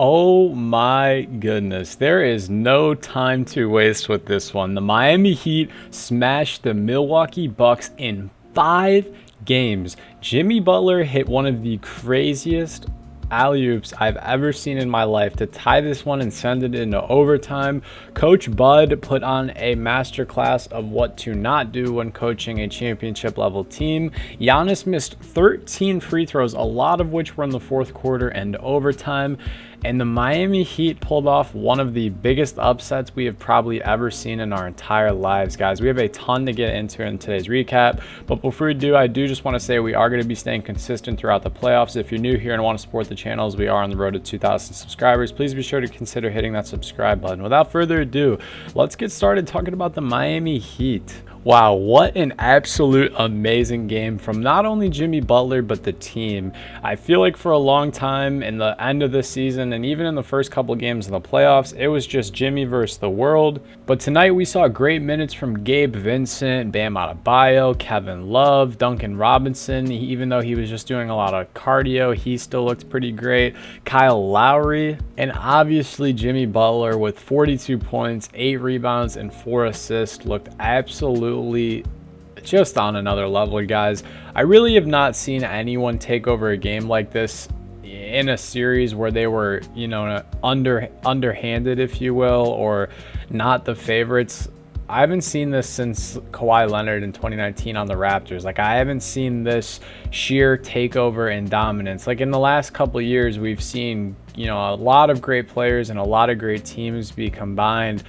Oh my goodness. There is no time to waste with this one. The Miami Heat smashed the Milwaukee Bucks in 5 games. Jimmy Butler hit one of the craziest alley-oops I've ever seen in my life to tie this one and send it into overtime. Coach Bud put on a masterclass of what to not do when coaching a championship level team. Giannis missed 13 free throws, a lot of which were in the fourth quarter and overtime. And the Miami Heat pulled off one of the biggest upsets we have probably ever seen in our entire lives, guys. We have a ton to get into in today's recap. But before we do, I do just want to say we are going to be staying consistent throughout the playoffs. If you're new here and want to support the channels, we are on the road to 2,000 subscribers. Please be sure to consider hitting that subscribe button. Without further ado, let's get started talking about the Miami Heat. Wow, what an absolute amazing game from not only Jimmy Butler, but the team. I feel like for a long time in the end of this season and even in the first couple games in the playoffs, it was just Jimmy versus the world. But tonight we saw great minutes from Gabe Vincent, Bam Adebayo, Kevin Love, Duncan Robinson. Even though he was just doing a lot of cardio, he still looked pretty great. Kyle Lowry, and obviously Jimmy Butler with 42 points, 8 rebounds, and 4 assists looked absolutely just on another level, guys. I really have not seen anyone take over a game like this in a series where they were, underhanded, if you will, or not the favorites. I haven't seen this since Kawhi Leonard in 2019 on the Raptors. Like, I haven't seen this sheer takeover and dominance. Like, in the last couple of years, we've seen, a lot of great players and a lot of great teams be combined.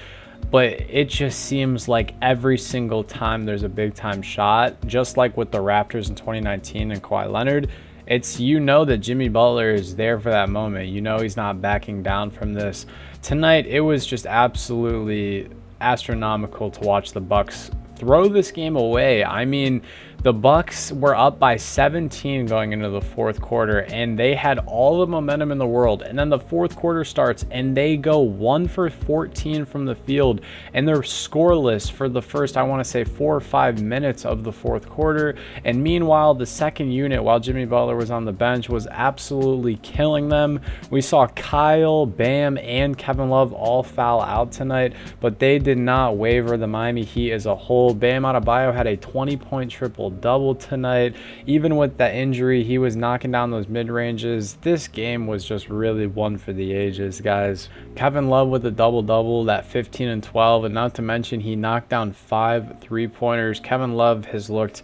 But it just seems like every single time there's a big time shot, just like with the Raptors in 2019 and Kawhi Leonard, it's, that Jimmy Butler is there for that moment. He's not backing down from this. Tonight, it was just absolutely astronomical to watch the Bucks throw this game away. I mean, the Bucks were up by 17 going into the fourth quarter, and they had all the momentum in the world. And then the fourth quarter starts, and they go 1 for 14 from the field, and they're scoreless for the first, I want to say, 4 or 5 minutes of the fourth quarter. And meanwhile, the second unit, while Jimmy Butler was on the bench, was absolutely killing them. We saw Kyle, Bam, and Kevin Love all foul out tonight, but they did not waver. The Miami Heat as a whole. Bam Adebayo had a 20-point triple-double tonight. Even with that injury, he was knocking down those mid-ranges. This game was just really one for the ages, guys. Kevin Love with a double-double, that 15 and 12, and not to mention he knocked down 5 3-pointers. Kevin Love has looked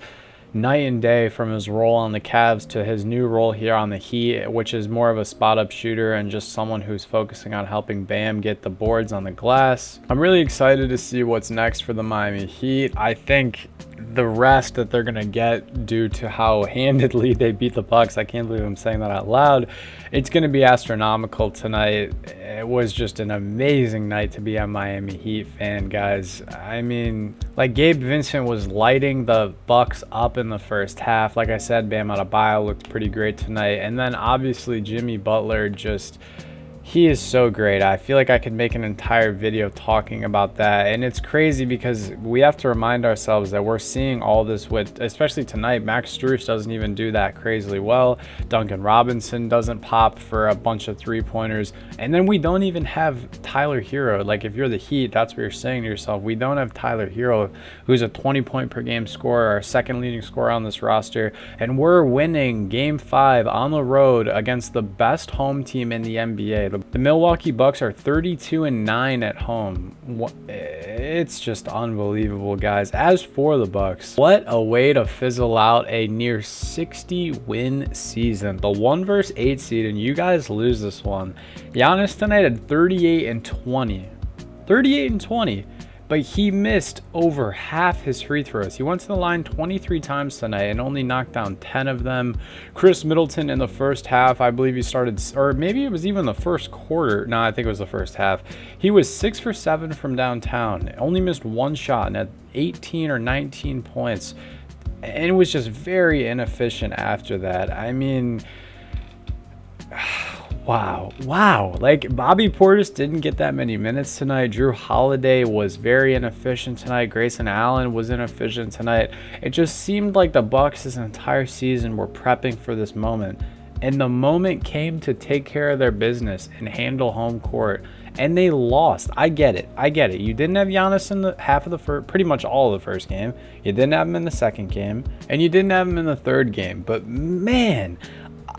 night and day from his role on the Cavs to his new role here on the Heat, which is more of a spot-up shooter and just someone who's focusing on helping Bam get the boards on the glass. I'm really excited to see what's next for the Miami Heat. I think the rest that they're going to get due to how handedly they beat the Bucks, I can't believe I'm saying that out loud, it's going to be astronomical tonight. It was just an amazing night to be a Miami Heat fan, guys. I mean, like, Gabe Vincent was lighting the Bucks up in the first half. Like I said, Bam Adebayo looked pretty great tonight. And then obviously Jimmy Butler he is so great. I feel like I could make an entire video talking about that. And it's crazy because we have to remind ourselves that we're seeing all this with, especially tonight, Max Strus doesn't even do that crazily well. Duncan Robinson doesn't pop for a bunch of 3-pointers. And then we don't even have Tyler Hero. Like, if you're the Heat, that's what you're saying to yourself. We don't have Tyler Hero, who's a 20-point-per-game scorer, our second leading scorer on this roster. And we're winning Game 5 on the road against the best home team in the NBA. The Milwaukee Bucks are 32-9 at home. It's just unbelievable, guys. As for the Bucks, what a way to fizzle out a near 60-win season. The 1 versus 8 seed, and you guys lose this one. Giannis tonight had 38-20. 38-20. But he missed over half his free throws. He went to the line 23 times tonight and only knocked down 10 of them. Chris Middleton in the first half, I believe he started, or maybe it was even the first quarter. No, I think it was the first half. He was 6 for 7 from downtown. Only missed 1 shot and had 18 or 19 points. And it was just very inefficient after that. I mean, Wow. Like, Bobby Portis didn't get that many minutes tonight. Drew Holiday was very inefficient tonight. Grayson Allen was inefficient tonight. It just seemed like the Bucks this entire season were prepping for this moment. And the moment came to take care of their business and handle home court, and they lost. I get it. I get it. You didn't have Giannis in the half of the first, pretty much all of the first game. You didn't have him in the second game, and you didn't have him in the third game. But man,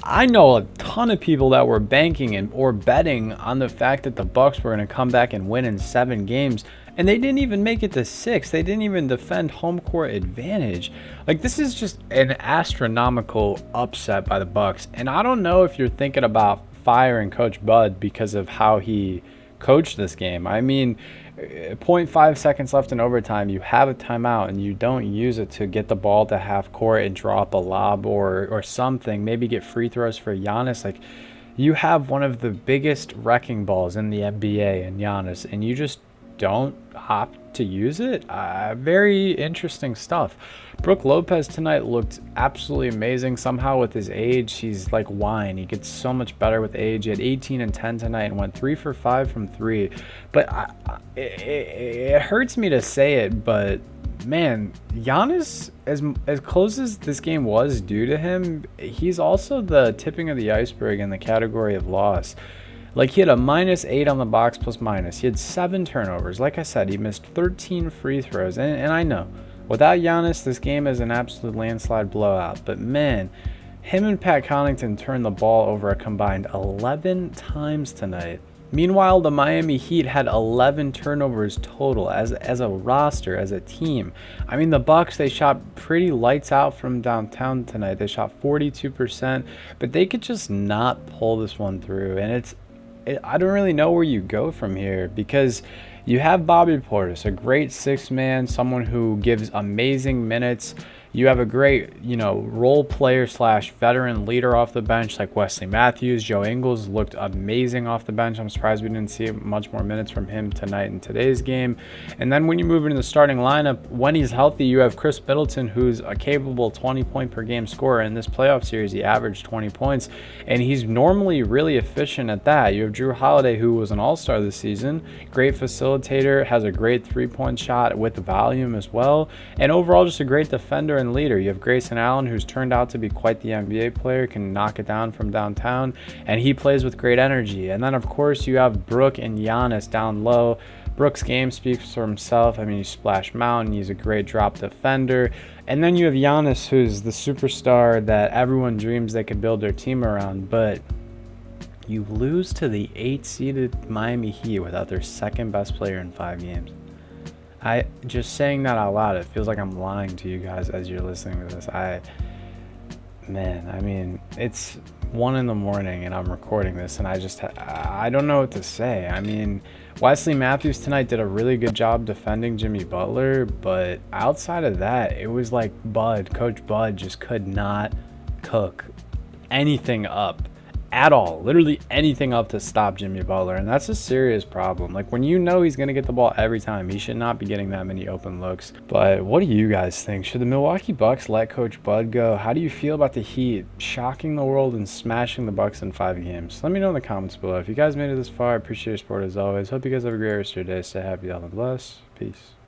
I know a ton of people that were banking and or betting on the fact that the Bucks were going to come back and win in 7 games, and they didn't even make it to 6. They didn't even defend home court advantage. Like, this is just an astronomical upset by the Bucks. And I don't know if you're thinking about firing Coach Bud because of how he coached this game. I mean, zero point 0.5 seconds left in overtime, you have a timeout and you don't use it to get the ball to half court and drop a lob or something, maybe get free throws for Giannis. Like, you have one of the biggest wrecking balls in the NBA in Giannis, and you just don't opt to use it. Very interesting stuff. Brook Lopez tonight looked absolutely amazing. Somehow with his age, he's like wine. He gets so much better with age. He had 18 and 10 tonight and went 3 for 5 from 3. But it hurts me to say it, but man, Giannis, as close as this game was due to him, he's also the tipping of the iceberg in the category of loss. Like, he had a -8 on the box plus minus. He had 7 turnovers. Like I said, he missed 13 free throws. And I know, without Giannis, this game is an absolute landslide blowout. But man, him and Pat Connaughton turned the ball over a combined 11 times tonight. Meanwhile, the Miami Heat had 11 turnovers total as a roster, as a team. I mean, the Bucks, they shot pretty lights out from downtown tonight. They shot 42%, but they could just not pull this one through. And I don't really know where you go from here, because you have Bobby Portis, a great 6-man, someone who gives amazing minutes. You have a great, role player / veteran leader off the bench like Wesley Matthews. Joe Ingles looked amazing off the bench. I'm surprised we didn't see much more minutes from him tonight in today's game. And then when you move into the starting lineup, when he's healthy, you have Chris Middleton, who's a capable 20-point-per-game scorer. In this playoff series, he averaged 20 points, and he's normally really efficient at that. You have Drew Holiday, who was an all-star this season, great facilitator, has a great three-point shot with volume as well, and overall just a great defender and leader. You have Grayson Allen, who's turned out to be quite the NBA player, can knock it down from downtown, and he plays with great energy. And then, of course, you have Brook and Giannis down low. Brook's game speaks for himself. I mean, he's Splash Mountain. He's a great drop defender. And then you have Giannis, who's the superstar that everyone dreams they could build their team around. But you lose to the 8-seeded Miami Heat without their second best player in 5 games. I just saying that out loud, it feels like I'm lying to you guys as you're listening to this. I mean, it's 1 in the morning and I'm recording this, and I don't know what to say. I mean, Wesley Matthews tonight did a really good job defending Jimmy Butler, but outside of that, it was like Coach Bud just could not cook anything up at all, literally anything up to stop Jimmy Butler, and that's a serious problem. Like, when you know he's going to get the ball every time, he should not be getting that many open looks. But what do you guys think? Should the Milwaukee Bucks let Coach Bud go? How do you feel about the Heat shocking the world and smashing the Bucks in 5 games? Let me know in the comments below. If you guys made it this far, I appreciate your support as always. Hope you guys have a great rest of your day. Stay happy, healthy, and blessed. Peace.